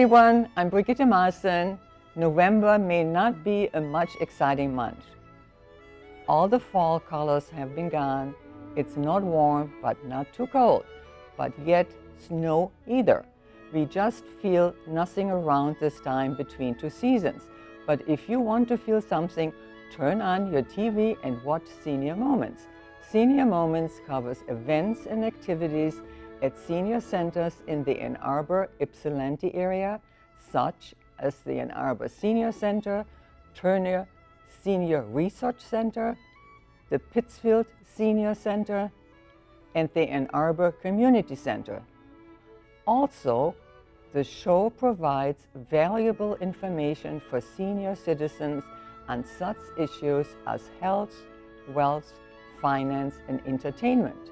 everyone, I'm Brigitte Maassen. November may not be a much exciting month. All the fall colors have been gone. It's not warm, but not too cold, but yet snow either. We just feel nothing around this time between two seasons. But if you want to feel something, turn on your TV and watch Senior Moments. Senior Moments covers events and activities at senior centers in the Ann Arbor, Ypsilanti area, such as the Ann Arbor Senior Center, Turner Senior Research Center, the Pittsfield Senior Center, and the Ann Arbor Community Center. Also, the show provides valuable information for senior citizens on such issues as health, wealth, finance, and entertainment.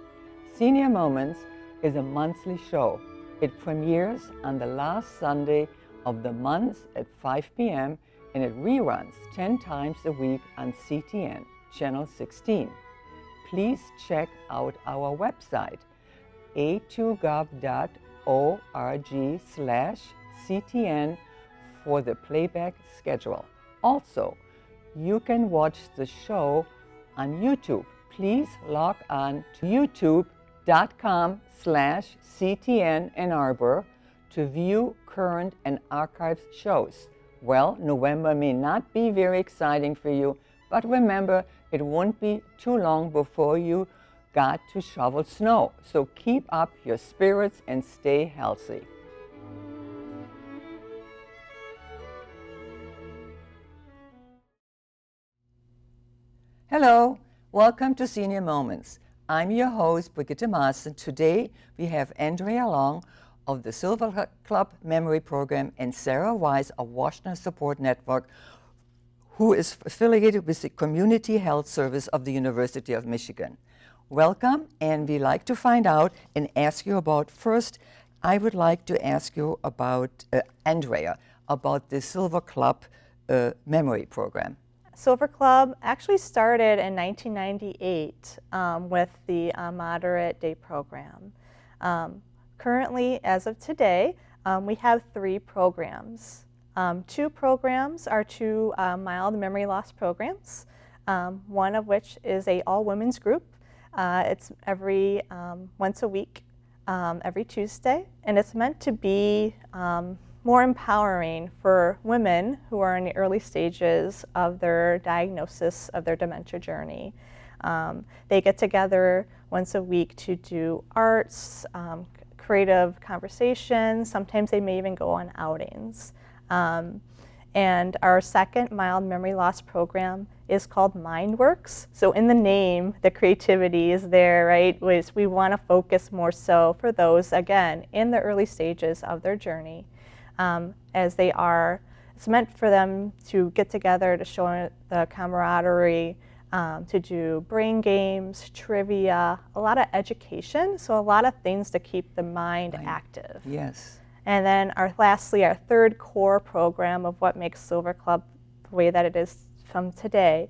Senior Moments is a monthly show. It premieres on the last Sunday of the month at 5 p.m. and it reruns 10 times a week on CTN, Channel 16. Please check out our website, a2gov.org/CTN for the playback schedule. Also, you can watch the show on YouTube. Please log on to youtube.com/CTN Ann Arbor to view current and archived shows. Well, November may not be very exciting for you, but remember, it won't be too long before you got to shovel snow. So keep up your spirits and stay healthy. Hello, welcome to Senior Moments. I'm your host, Brigitte Maassen. Today we have Andrea Long of the Silver Club Memory Program and Sarah Weiss of Washtenaw Support Network, who is affiliated with the Community Health Service of the University of Michigan. Welcome, and we like to find out and ask you about, first, I would like to ask you about, Andrea, about the Silver Club Memory Program. Silver Club actually started in 1998 with the Moderate Day program. Currently, as of today, we have 3 programs. 2 programs are 2 mild memory loss programs, one of which is a all-women's group. It's every once a week, every Tuesday, and it's meant to be more empowering for women who are in the early stages of their diagnosis of their dementia journey. They get together once a week to do arts, creative conversations. Sometimes they may even go on outings. And our second mild memory loss program is called MindWorks. So in the name, the creativity is there, right? We want to focus more so for those, again, in the early stages of their journey. As they are, it's meant for them to get together to show the camaraderie, to do brain games, trivia, a lot of education, so a lot of things to keep the mind active. Yes. And then lastly, our third core program of what makes Silver Club the way that it is from today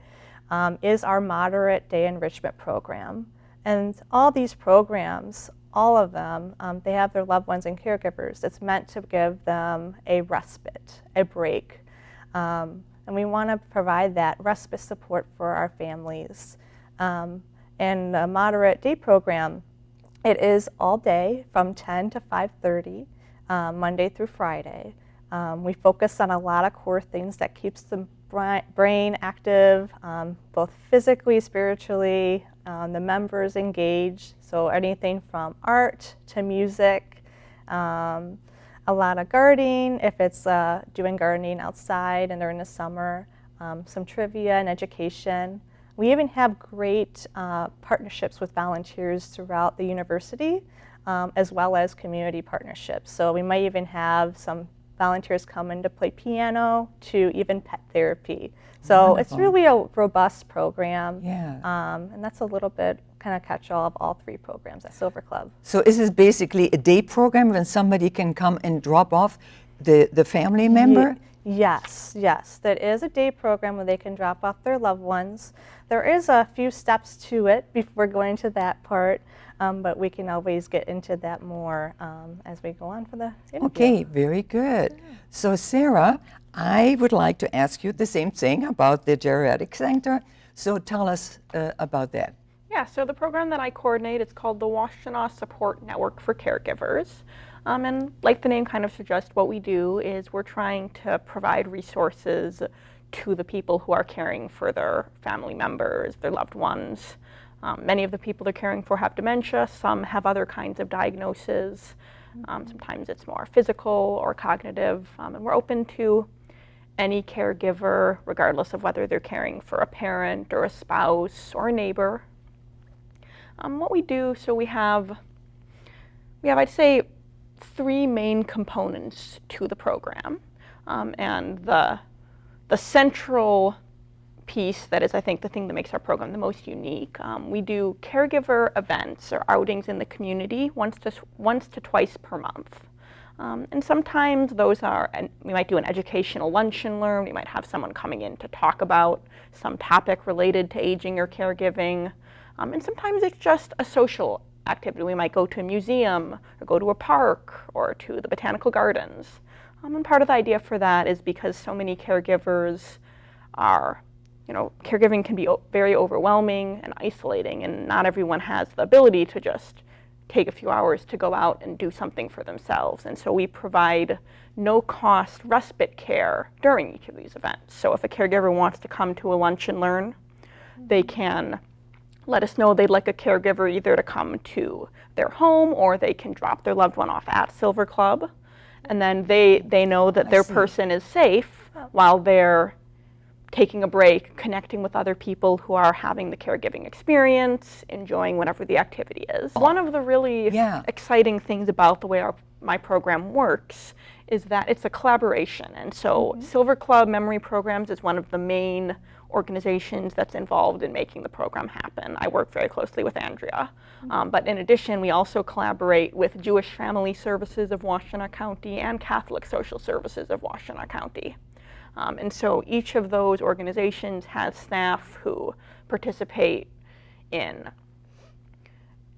is our Moderate Day Enrichment Program. And all these programs, all of them, they have their loved ones and caregivers. It's meant to give them a respite, a break. And we want to provide that respite support for our families. And the Moderate Day program, it is all day from 10 to 5:30, Monday through Friday. We focus on a lot of core things that keeps the brain active, both physically, spiritually, the members engaged. So anything from art to music, a lot of gardening, if it's doing gardening outside and during the summer, some trivia and education. We even have great partnerships with volunteers throughout the university, as well as community partnerships. So we might even have some volunteers come in to play piano to even pet therapy. So It's really a robust program. Yeah. And that's a little bit kind of catch-all of all 3 programs at Silver Club. So is this basically a day program when somebody can come and drop off the family member? Yes, yes. That is a day program where they can drop off their loved ones. There is a few steps to it before going to that part, but we can always get into that more as we go on for the interview. Okay, very good. So Sarah, I would like to ask you the same thing about the Geriatric Center. So tell us about that. Yeah, so the program that I coordinate, it's called the Washtenaw Support Network for Caregivers. And like the name kind of suggests, what we do is we're trying to provide resources to the people who are caring for their family members, their loved ones. Many of the people they're caring for have dementia, some have other kinds of diagnoses. Sometimes it's more physical or cognitive, and we're open to any caregiver, regardless of whether they're caring for a parent or a spouse or a neighbor. What we do, so we have, I'd say, 3 main components to the program, and the central piece that is, I think, the thing that makes our program the most unique. We do caregiver events or outings in the community once to twice per month. And sometimes those are, we might do an educational lunch and learn, we might have someone coming in to talk about some topic related to aging or caregiving. And sometimes it's just a social activity. We might go to a museum or go to a park or to the botanical gardens. And part of the idea for that is because so many caregivers are, caregiving can be very overwhelming and isolating, and not everyone has the ability to just take a few hours to go out and do something for themselves. And so we provide no-cost respite care during each of these events. So if a caregiver wants to come to a lunch and learn, they can let us know they'd like a caregiver either to come to their home, or they can drop their loved one off at Silver Club. And then they know that their person is safe while they're taking a break, connecting with other people who are having the caregiving experience, enjoying whatever the activity is. One of the really exciting things about the way my program works is that it's a collaboration. And so Silver Club Memory Programs is one of the main organizations that's involved in making the program happen. I work very closely with Andrea. But in addition, we also collaborate with Jewish Family Services of Washtenaw County and Catholic Social Services of Washtenaw County. And so each of those organizations has staff who participate in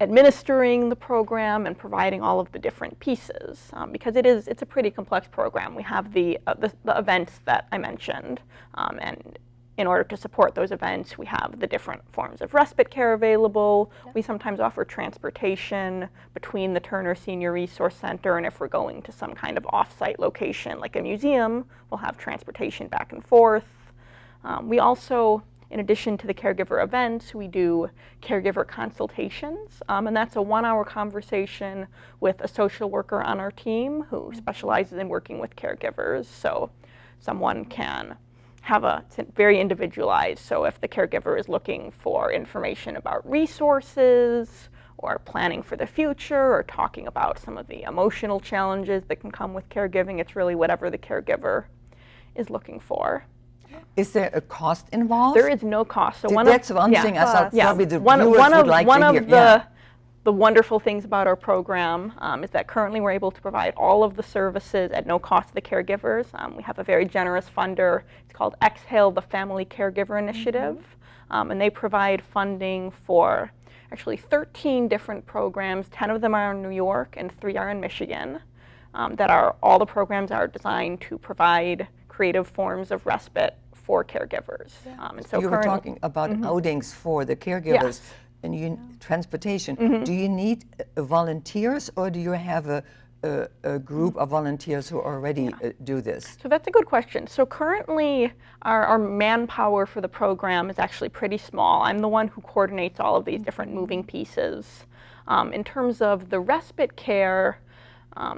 administering the program and providing all of the different pieces, because it's a pretty complex program. We have the events that I mentioned, and in order to support those events, we have the different forms of respite care available. We sometimes offer transportation between the Turner Senior Resource Center, and if we're going to some kind of off-site location like a museum, we'll have transportation back and forth. We also, in addition to the caregiver events, we do caregiver consultations, and that's a 1-hour conversation with a social worker on our team who specializes in working with caregivers. So someone can it's very individualized. So if the caregiver is looking for information about resources or planning for the future or talking about some of the emotional challenges that can come with caregiving, it's really whatever the caregiver is looking for. Is there a cost involved? There is no cost. So that's one thing I thought probably the viewers would like one to of hear. The wonderful things about our program is that currently we're able to provide all of the services at no cost to the caregivers. We have a very generous funder. It's called Exhale, the Family Caregiver Initiative, and they provide funding for actually 13 different programs. 10 of them are in New York and 3 are in Michigan. All the programs are designed to provide creative forms of respite for caregivers. And so you were talking about outings for the caregivers. Yes. And transportation. Do you need volunteers, or do you have a group of volunteers who already do this? So that's a good question. So currently our manpower for the program is actually pretty small. I'm the one who coordinates all of these different moving pieces. In terms of the respite care,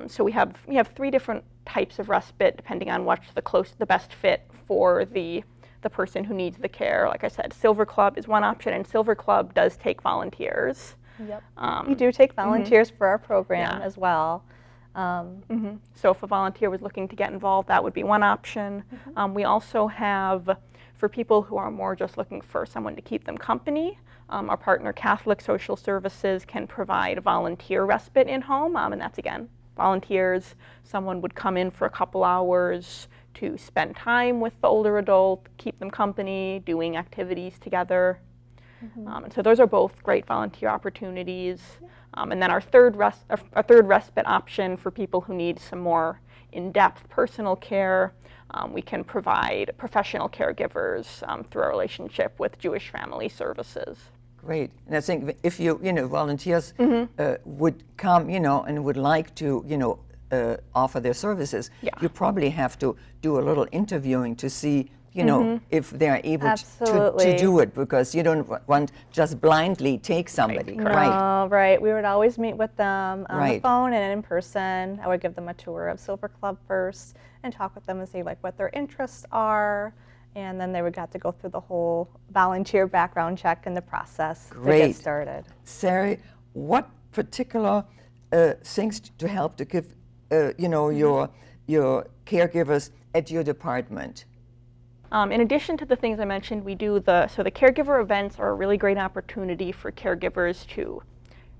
so we have 3 different types of respite depending on what's the best fit for the person who needs the care. Like I said, Silver Club is one option, and Silver Club does take volunteers. Yep. We do take volunteers for our program as well. So if a volunteer was looking to get involved, that would be one option. We also have, for people who are more just looking for someone to keep them company, our partner Catholic Social Services can provide volunteer respite in home, and that's again volunteers. Someone would come in for a couple hours to spend time with the older adult, keep them company, doing activities together. And so those are both great volunteer opportunities. And then our third respite option for people who need some more in-depth personal care, we can provide professional caregivers through our relationship with Jewish Family Services. Great. And I think if volunteers would come, and would like to, offer their services, you probably have to do a little interviewing to see, if they're able to do it, because you don't want just blindly take somebody. No, right. We would always meet with them on the phone and in person. I would give them a tour of Silver Club first and talk with them and see what their interests are. And then they would have to go through the whole volunteer background check and the process to get started. Sarah, what particular things to help to give, your caregivers at your department? In addition to the things I mentioned, we do the caregiver events are a really great opportunity for caregivers to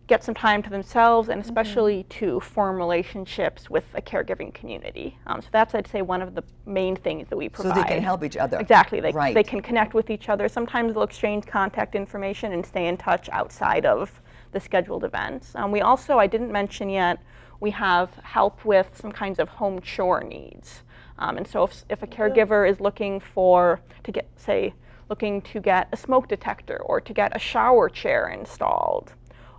get some time to themselves and especially to form relationships with a caregiving community. So that's, I'd say, one of the main things that we provide. So they can help each other. Exactly. They can connect with each other. Sometimes they'll exchange contact information and stay in touch outside of the scheduled events. We also, I didn't mention yet, we have help with some kinds of home chore needs. And so if a caregiver is looking to get a smoke detector or to get a shower chair installed,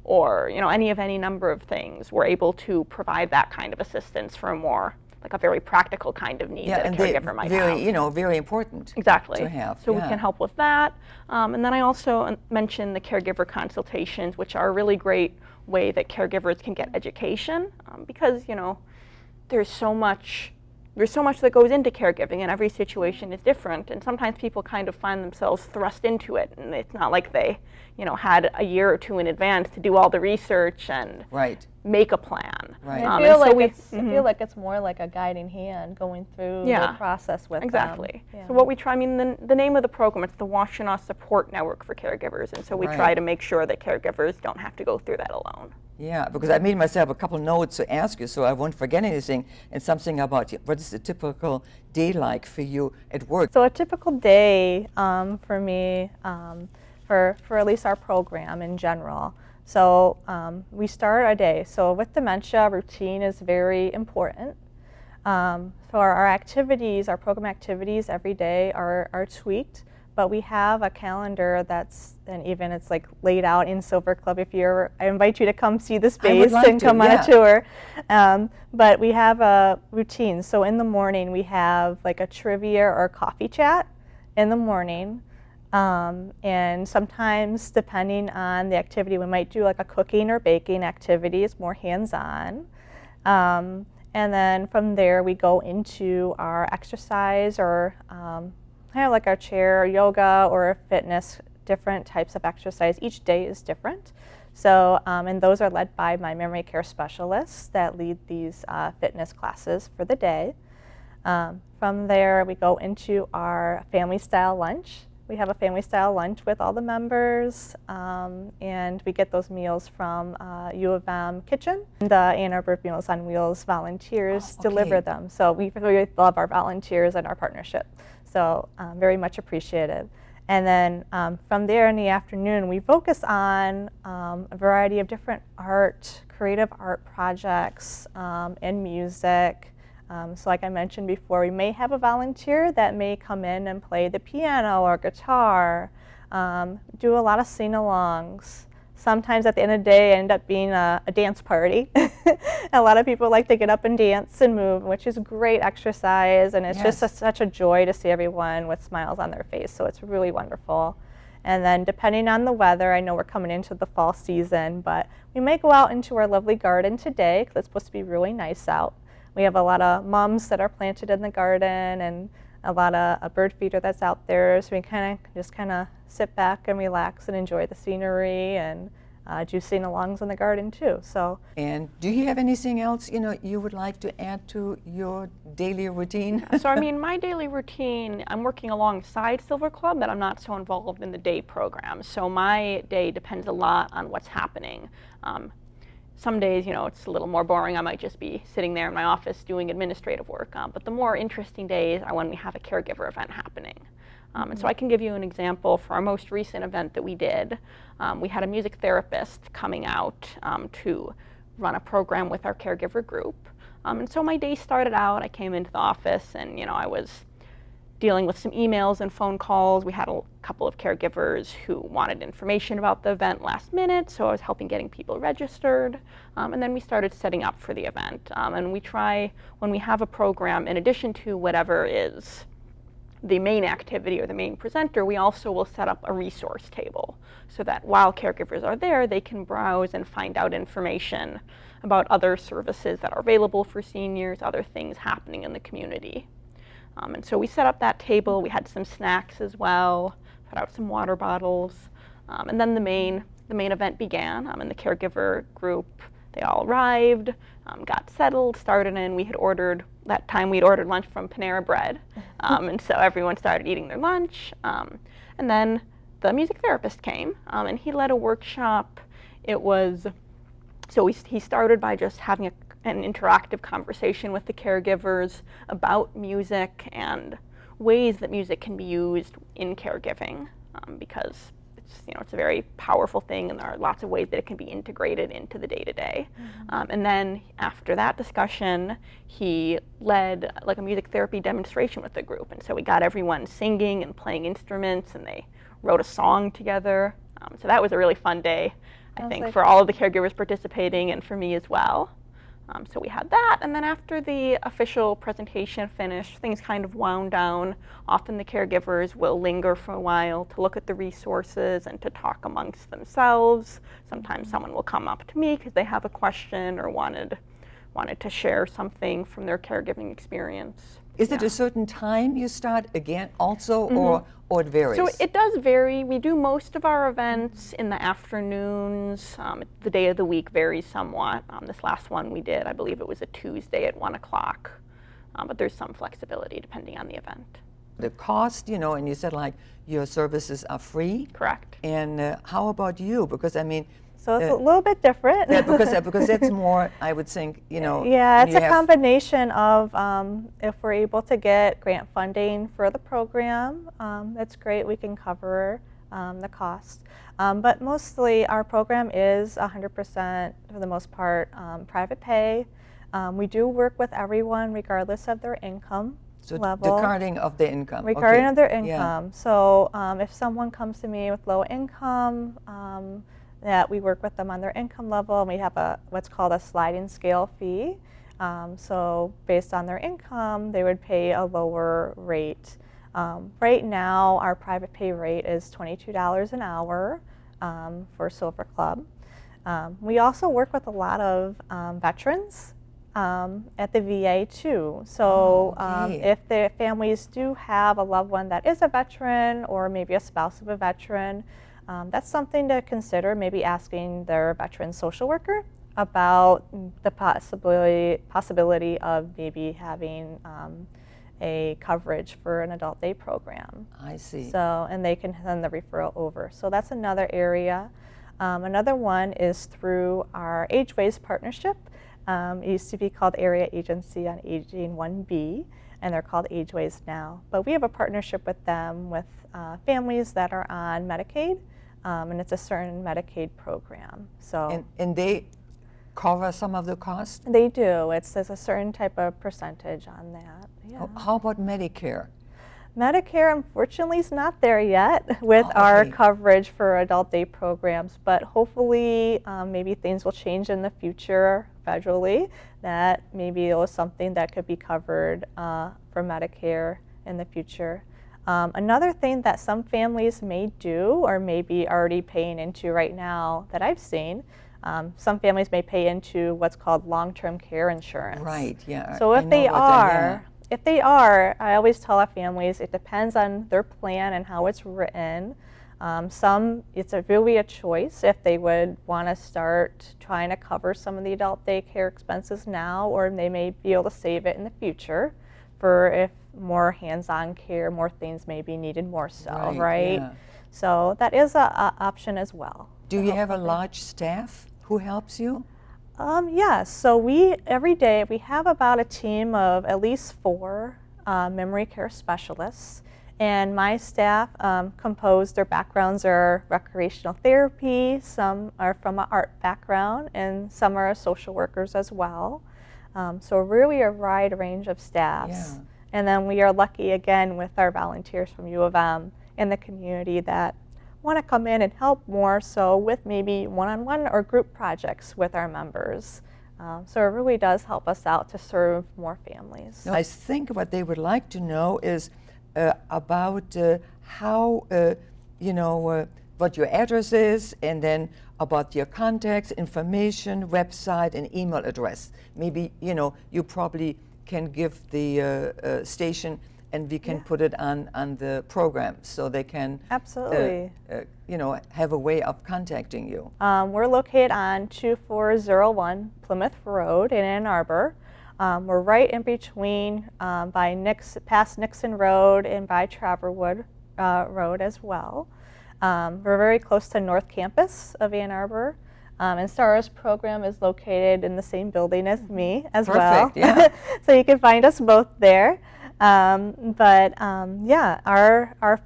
or any number of things, we're able to provide that kind of assistance for a very practical kind of need that a caregiver might have. Very important. Exactly. To have. So we can help with that. And then I also mentioned the caregiver consultations, which are a really great way that caregivers can get education, because there's so much that goes into caregiving, and every situation is different, and sometimes people kind of find themselves thrust into it, and it's not like they had a year or two in advance to do all the research and make a plan. I feel like it's more like a guiding hand going through the process with them. So what we try, the name of the program, it's the Washtenaw Support Network for Caregivers, and so we try to make sure that caregivers don't have to go through that alone. Yeah, because I made myself a couple notes to ask you so I won't forget anything, and something about what is the typical day like for you at work? So a typical day for me, for at least our program in general. So we start our day. So with dementia, routine is very important. So our activities, our program activities every day are tweaked, but we have a calendar it's laid out in Silver Club. I invite you to come see the space and come on a tour. But we have a routine. So in the morning we have a trivia or coffee chat in the morning. And sometimes, depending on the activity, we might do a cooking or baking activity. It's more hands-on. And then from there we go into our exercise or our chair, yoga, or fitness, different types of exercise. Each day is different. So, and those are led by my memory care specialists that lead these fitness classes for the day. From there, we go into our family-style lunch. We have a family-style lunch with all the members, and we get those meals from U of M Kitchen. The Ann Arbor Meals on Wheels volunteers deliver them. So we really love our volunteers and our partnership. So very much appreciated. And then from there in the afternoon, we focus on a variety of different creative art projects and music. So like I mentioned before, we may have a volunteer that may come in and play the piano or guitar, do a lot of sing-alongs. Sometimes at the end of the day, it ends up being a dance party. A lot of people like to get up and dance and move, which is great exercise, and it's just such a joy to see everyone with smiles on their face, so it's really wonderful. And then depending on the weather, I know we're coming into the fall season, but we may go out into our lovely garden today because it's supposed to be really nice out. We have a lot of mums that are planted in the garden and a lot of a bird feeder that's out there, so we kind of sit back and relax and enjoy the scenery and do sing-alongs in the garden too. So. And do you have anything else you would like to add to your daily routine? So my daily routine, I'm working alongside Silver Club, but I'm not so involved in the day program. So my day depends a lot on what's happening. some days, you know, it's a little more boring. I might just be sitting there in my office doing administrative work. But the more interesting days are when we have a caregiver event happening. And so I can give you an example for our most recent event that we did. We had a music therapist coming out to run a program with our caregiver group. And so my day started out, I came into the office and, you know, I was dealing with some emails and phone calls. We had a couple of caregivers who wanted information about the event last minute, so I was helping getting people registered. And then we started setting up for the event. And we try, when we have a program, in addition to whatever is the main activity or the main presenter, we also will set up a resource table so that while caregivers are there, they can browse and find out information about other services that are available for seniors, other things happening in the community. And so we set up that table. We had some snacks as well, put out some water bottles. And then the main event began. And the caregiver group, they all arrived, got settled, started in. We had ordered, that time we'd ordered lunch from Panera Bread. And so everyone started eating their lunch. And then the music therapist came, and he led a workshop. It was, so he started by just having an interactive conversation with the caregivers about music and ways that music can be used in caregiving, because it's a very powerful thing, and there are lots of ways that it can be integrated into the day-to-day. And then after that discussion, he led like a music therapy demonstration with the group, and so we got everyone singing and playing instruments, and they wrote a song together. So that was a really fun day, I think, for all of the caregivers participating and for me as well. So we had that, and then after the official presentation finished, things kind of wound down. Often the caregivers will linger for a while to look at the resources and to talk amongst themselves. Sometimes someone will come up to me because they have a question or wanted to share something from their caregiving experience. Is it a certain time you start again also, or it varies? So it does vary. We do most of our events in the afternoons. The day of the week varies somewhat. This last one we did, I believe it was a Tuesday at 1 o'clock. But there's some flexibility depending on the event. The cost, you know, and you said like your services are free. Correct. And how about you? Because I mean, so it's a little bit different. Yeah, because that's more, I would think, you know. Yeah, it's a combination of if we're able to get grant funding for the program, that's great. We can cover the cost. But mostly our program is 100%, for the most part, private pay. We do work with everyone regardless of their income level. Regarding of their income. Regarding of their income. Yeah. So if someone comes to me with low income, that we work with them on their income level, and we have what's called a sliding scale fee. So based on their income, they would pay a lower rate. Right now, our private pay rate is $22 an hour for Silver Club. We also work with a lot of veterans at the VA too. So if the families do have a loved one that is a veteran, or maybe a spouse of a veteran, that's something to consider, maybe asking their veteran social worker about the possibility of maybe having a coverage for an adult day program. I see. So, and they can send the referral over. So that's another area. Another one is through our Weiss partnership. It used to be called Area Agency on Aging 1B, and they're called Weiss now. But we have a partnership with them with families that are on Medicaid, and it's a certain Medicaid program. So and they cover some of the cost? They do. There's a certain type of percentage on that. Yeah. How about Medicare? Medicare, unfortunately, is not there yet with our coverage for adult day programs, but hopefully maybe things will change in the future federally, that maybe it was something that could be covered for Medicare in the future. Another thing that some families may do, or may be already paying into right now that I've seen, some families may pay into what's called long-term care insurance. Right, yeah. So if they are, I always tell our families, it depends on their plan and how it's written. Some, it's really a choice if they would want to start trying to cover some of the adult daycare expenses now, or they may be able to save it in the future for if more hands-on care, more things may be needed more so, right? Yeah. So that is an option as well. Do you have a large staff who helps you? Yeah, so every day we have about a team of at least 4 memory care specialists, and my staff their backgrounds are recreational therapy, some are from an art background, and some are social workers as well. So really a wide range of staffs. Yeah. And then we are lucky again with our volunteers from U of M in the community that want to come in and help more so with maybe one-on-one or group projects with our members. So it really does help us out to serve more families. I think what they would like to know is about how, what your address is, and then about your contacts, information, website, and email address. Maybe, you probably can give the station, and we can put it on the program so they can Absolutely. Have a way of contacting you. We're located on 2401 Plymouth Road in Ann Arbor. We're right in between past Nixon Road and by Traverwood Road as well. We're very close to North Campus of Ann Arbor. And Sarah's program is located in the same building as me as well. Perfect, yeah. So you can find us both there. Our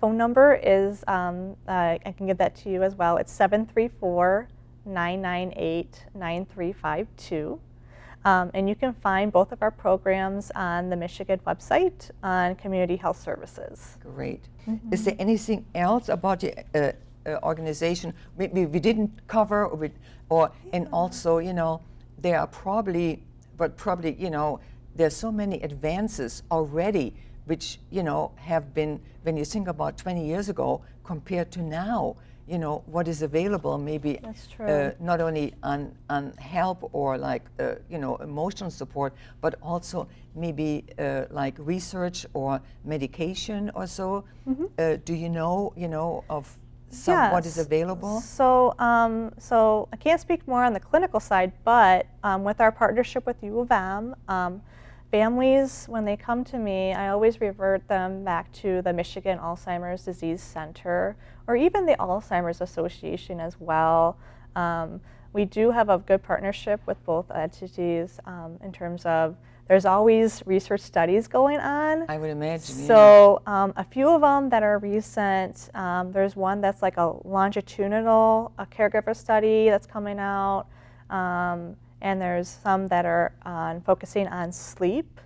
phone number is, I can give that to you as well. It's 734-998-9352. And you can find both of our programs on the Michigan website on Community Health Services. Great. Is there anything else about your organization we didn't cover, and also, there are probably, there's so many advances already, which, have been, when you think about 20 years ago compared to now, what is available, maybe That's true. not only on help or like, emotional support, but also maybe like research or medication or so. Do you know, of what is available? So I can't speak more on the clinical side, but with our partnership with U of M, families, when they come to me, I always revert them back to the Michigan Alzheimer's Disease Center or even the Alzheimer's Association as well. We do have a good partnership with both entities in terms of there's always research studies going on. I would imagine. So a few of them that are recent, there's one that's like a longitudinal caregiver study that's coming out. And there's some that are focusing on sleep.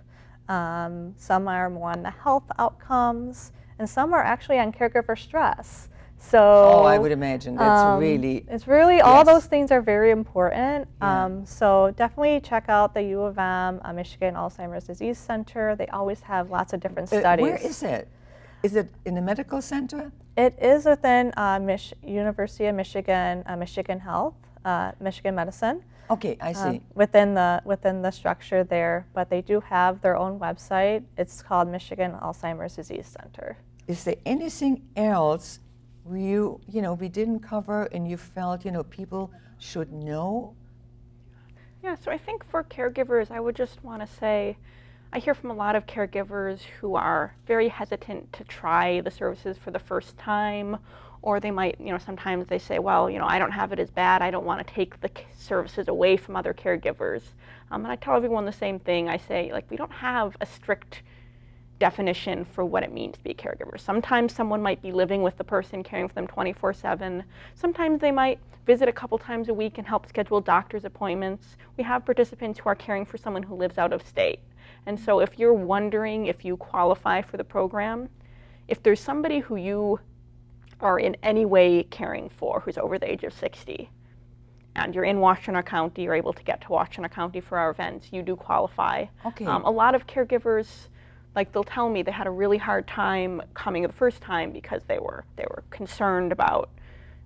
Some are more on the health outcomes, and some are actually on caregiver stress. So I would imagine that's really. It's really all those things are very important. Yeah. So definitely check out the U of M Michigan Alzheimer's Disease Center. They always have lots of different studies. Where is it? Is it in a medical center? It is within University of Michigan, Michigan Health, Michigan Medicine. Okay, I see. Within the structure there, but they do have their own website. It's called Michigan Alzheimer's Disease Center. Is there anything else we didn't cover and you felt people should know? Yeah, so I think for caregivers, I would just want to say, I hear from a lot of caregivers who are very hesitant to try the services for the first time, or they might, sometimes they say, well, I don't have it as bad, I don't want to take the services away from other caregivers. And I tell everyone the same thing. I say, we don't have a strict definition for what it means to be a caregiver. Sometimes someone might be living with the person, caring for them 24/7. Sometimes they might visit a couple times a week and help schedule doctor's appointments. We have participants who are caring for someone who lives out of state. And so if you're wondering if you qualify for the program, if there's somebody who you are in any way caring for who's over the age of 60, and you're in Washtenaw County, you're able to get to Washtenaw County for our events, you do qualify. Okay. A lot of caregivers, they'll tell me they had a really hard time coming the first time because they were concerned about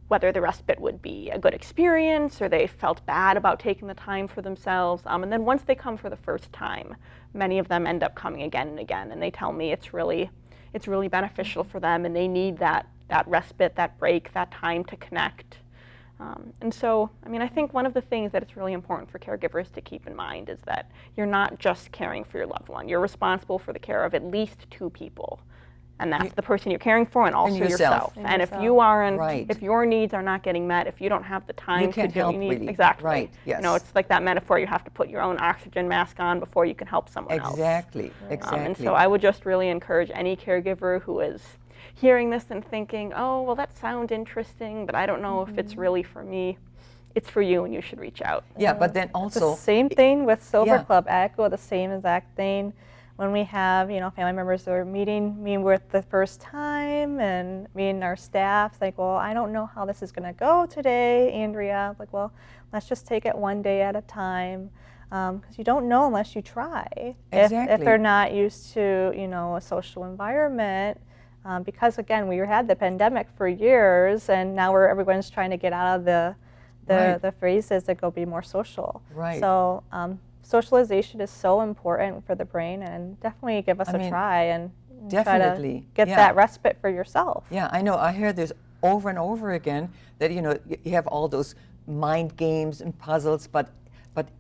whether the respite would be a good experience, or they felt bad about taking the time for themselves. And then once they come for the first time, many of them end up coming again and again, and they tell me it's really beneficial for them, and they need that respite, that break, that time to connect. And so, I think one of the things that it's really important for caregivers to keep in mind is that you're not just caring for your loved one. You're responsible for the care of at least 2 people. And that's the person you're caring for and also yourself. And And if yourself. you aren't, Right. if your needs are not getting met, if you don't have the time You can't to do what help you need, really. exactly. Right, yes. You know, it's like that metaphor, you have to put your own oxygen mask on before you can help someone else. Exactly, exactly. And so I would just really encourage any caregiver who is hearing this and thinking, oh, well, that sounds interesting, but I don't know if it's really for me. It's for you, and you should reach out. Yeah, but then It's also the same thing with Silver yeah. Club. I echo the same exact thing. When we have, you know, family members that are meeting me with the first time, and me and our staff, like, well, I don't know how this is going to go today, Andrea. Like, well, let's just take it one day at a time, because you don't know unless you try. Exactly. If they're not used to, you know, a social environment, because again, we had the pandemic for years, and now everyone's trying to get out of the phrases that go be more social. Right. So socialization is so important for the brain, and definitely give us a try and definitely try to get that respite for yourself. Yeah, I know. I hear this over and over again that, you know, you have all those mind games and puzzles, but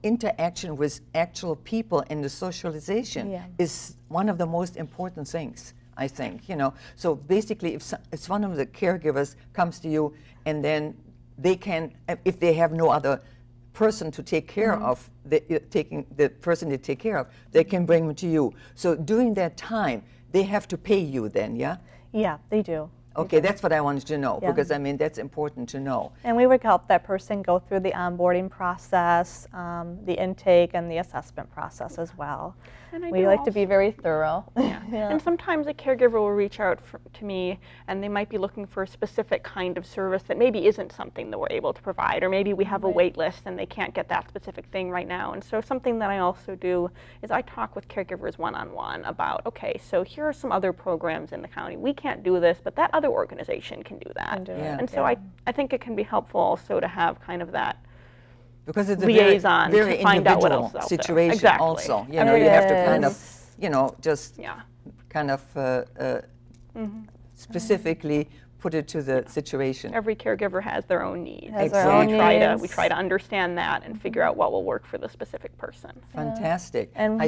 interaction with actual people and the socialization is one of the most important things, I think, you know. So basically, if one of the caregivers comes to you and then they can, if they have no other person to take care of, taking the person they take care of, they can bring them to you. So during that time, they have to pay you then, yeah? Yeah, they do. Okay, that's what I wanted to know, Yeah. because I mean, that's important to know. And we would help that person go through the onboarding process, the intake, and the assessment process as well. And I We do like to be very thorough. Yeah. And sometimes a caregiver will reach out to me, and they might be looking for a specific kind of service that maybe isn't something that we're able to provide, or maybe we have a wait list and they can't get that specific thing right now. And so something that I also do is I talk with caregivers one-on-one about, okay, so here are some other programs in the county. We can't do this, but that other organization can do that. Yeah. And so I think it can be helpful also to have kind of that Because it's a liaison very to find out what individual else is out there. situation Exactly. also. You know, you have to kind of, you know, just kind of specifically put it to the situation. Every caregiver has their own needs. Has their own We needs. try to understand that and figure out what will work for the specific person. Fantastic. And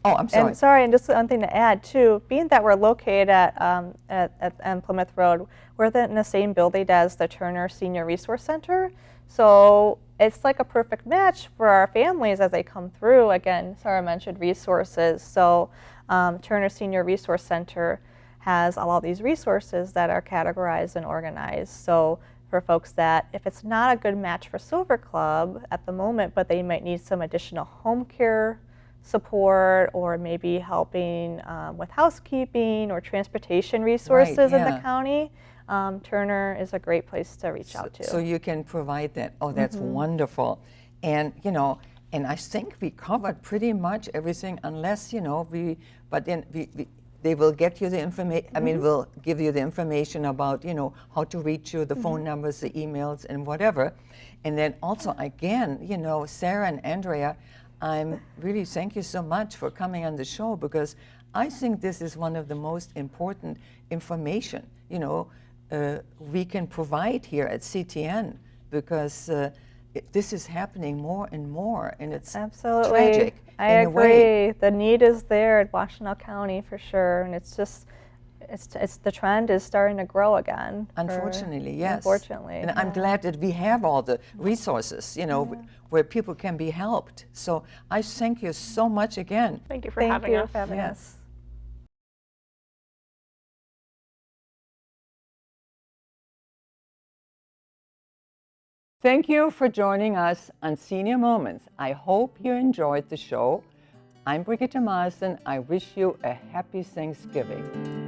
I'm sorry. And sorry, and just one thing to add too, being that we're located at Plymouth Road, we're in the same building as the Turner Senior Resource Center. So it's like a perfect match for our families as they come through. Again, Sarah mentioned resources. So Turner Senior Resource Center has all these resources that are categorized and organized. So for folks that, if it's not a good match for Silver Club at the moment, but they might need some additional home care support, or maybe helping with housekeeping or transportation resources in the county, Turner is a great place to reach out to. So you can provide that. Oh, that's wonderful. And, you know, and I think we covered pretty much everything, unless, you know, they will get you the information, I mean, we'll give you the information about, you know, how to reach you, the phone numbers, the emails, and whatever. And then also, again, you know, Sarah and Andrea, I'm really thank you so much for coming on the show, because I think this is one of the most important information, you know, we can provide here at CTN, because this is happening more and more, and it's absolutely tragic. I agree. The need is there at Washtenaw County for sure, and it's just, it's the trend is starting to grow again. Unfortunately, yes. Unfortunately, and I'm glad that we have all the resources, you know, where people can be helped. So I thank you so much again. Thank you for having us. Thank you for having us. Thank you for joining us on Senior Moments. I hope you enjoyed the show. I'm Brigitte Maassen. I wish you a happy Thanksgiving.